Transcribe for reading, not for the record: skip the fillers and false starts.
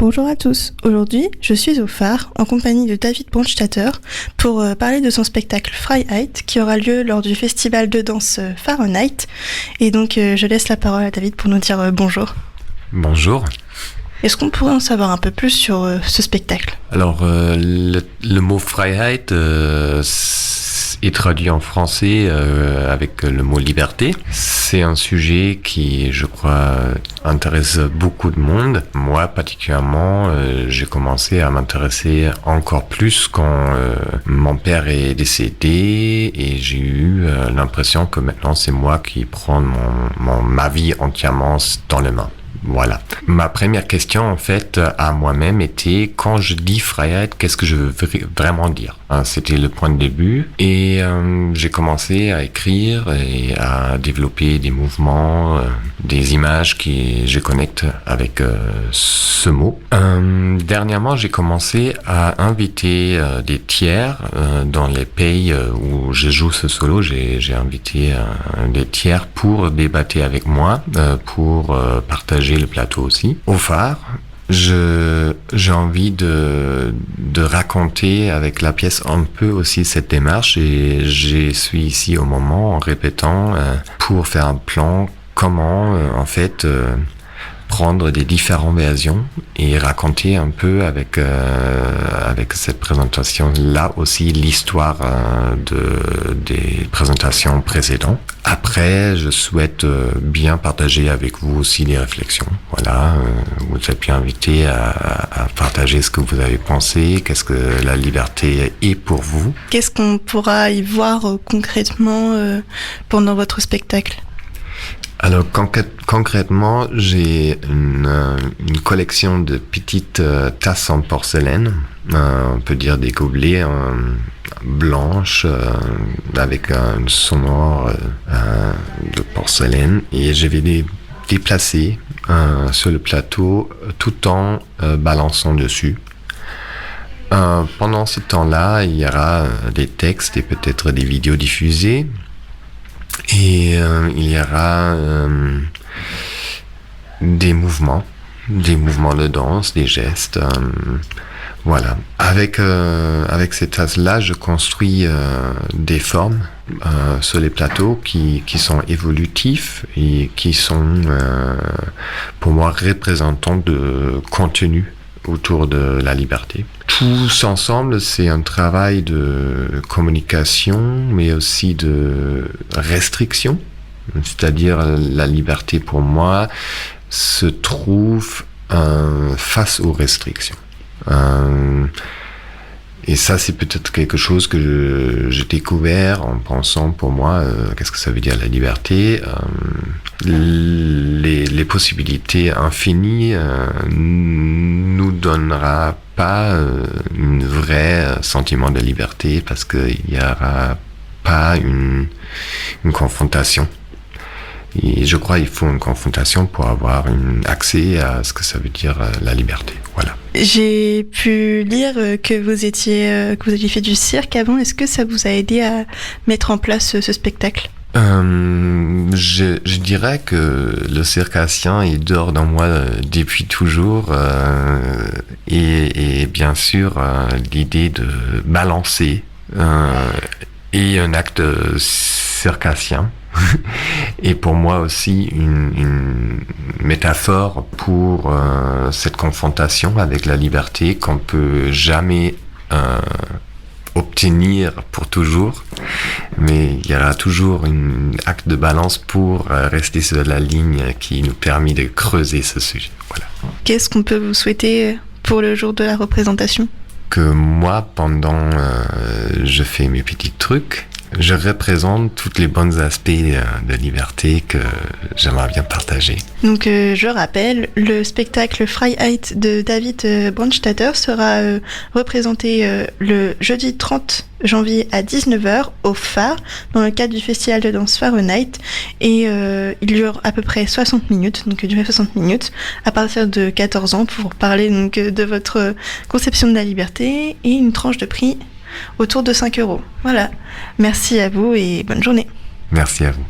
Bonjour à tous, aujourd'hui je suis au phare en compagnie de David Brandstatter pour parler de son spectacle Freiheit qui aura lieu lors du festival de danse Fahrenheit. Et donc je laisse la parole à David pour nous dire bonjour. Bonjour. Est-ce qu'on pourrait en savoir un peu plus sur ce spectacle ? Alors le mot Freiheit est traduit en français avec le mot liberté. C'est un sujet qui, je crois, intéresse beaucoup de monde. Moi, particulièrement, j'ai commencé à m'intéresser encore plus quand mon père est décédé et j'ai eu l'impression que maintenant, c'est moi qui prends ma vie entièrement dans les mains. Voilà. Ma première question, en fait, à moi-même était, quand je dis Freiheit, qu'est-ce que je veux vraiment dire ? C'était le point de début. Et j'ai commencé à écrire et à développer des mouvements, des images qui je connecte avec ce mot. Dernièrement, j'ai commencé à inviter des tiers dans les pays où je joue ce solo. J'ai invité des tiers pour débattre avec moi, pour partager le plateau aussi. Au phare, j'ai envie de raconter avec la pièce un peu aussi cette démarche et je suis ici au moment en répétant pour faire un plan comment en fait prendre des différentes versions et raconter un peu avec cette présentation là aussi l'histoire des présentations précédentes. Après, je souhaite bien partager avec vous aussi des réflexions. Voilà, vous êtes bien invité à partager ce que vous avez pensé, qu'est-ce que la liberté est pour vous. Qu'est-ce qu'on pourra y voir concrètement pendant votre spectacle ? Alors concrètement, j'ai une collection de petites tasses en porcelaine, on peut dire des gobelets blanches avec un sonore de porcelaine, et je vais les déplacer sur le plateau tout en balançant dessus. Pendant ce temps-là, il y aura des textes et peut-être des vidéos diffusées. Et il y aura des mouvements de danse, des gestes. Voilà. Avec ces tasses-là, je construis des formes sur les plateaux qui sont évolutifs et qui sont, pour moi, représentants de contenu autour de la liberté. Tous ensemble, c'est un travail de communication, mais aussi de restriction. C'est-à-dire, la liberté, pour moi, se trouve face aux restrictions. Et ça, c'est peut-être quelque chose que j'ai découvert en pensant, pour moi, qu'est-ce que ça veut dire la liberté ? Les possibilités infinies nous donnera pas un vrai sentiment de liberté parce qu'il n'y aura pas une confrontation. Et je crois qu'il faut une confrontation pour avoir un accès à ce que ça veut dire la liberté. Voilà. J'ai pu lire que vous aviez fait du cirque avant. Est-ce que ça vous a aidé à mettre en place ce spectacle ? Je dirais que le circassien, il dort dans moi depuis toujours et bien sûr l'idée de balancer est un acte circassien. Et pour moi aussi une métaphore pour cette confrontation avec la liberté qu'on peut jamais obtenir pour toujours, mais il y aura toujours un acte de balance pour rester sur la ligne qui nous permet de creuser ce sujet. Voilà. Qu'est-ce qu'on peut vous souhaiter pour le jour de la représentation ? Que moi, pendant je fais mes petits trucs, je représente tous les bons aspects de liberté que j'aimerais bien partager. Donc je rappelle, le spectacle Freiheit de David Brandstatter sera représenté le jeudi 30 janvier à 19h au phare dans le cadre du festival de danse Fahrenheit, et il dure à peu près 60 minutes, donc durer 60 minutes à partir de 14 ans pour parler donc de votre conception de la liberté et une tranche de prix autour de 5 €. Voilà. Merci à vous et bonne journée. Merci à vous.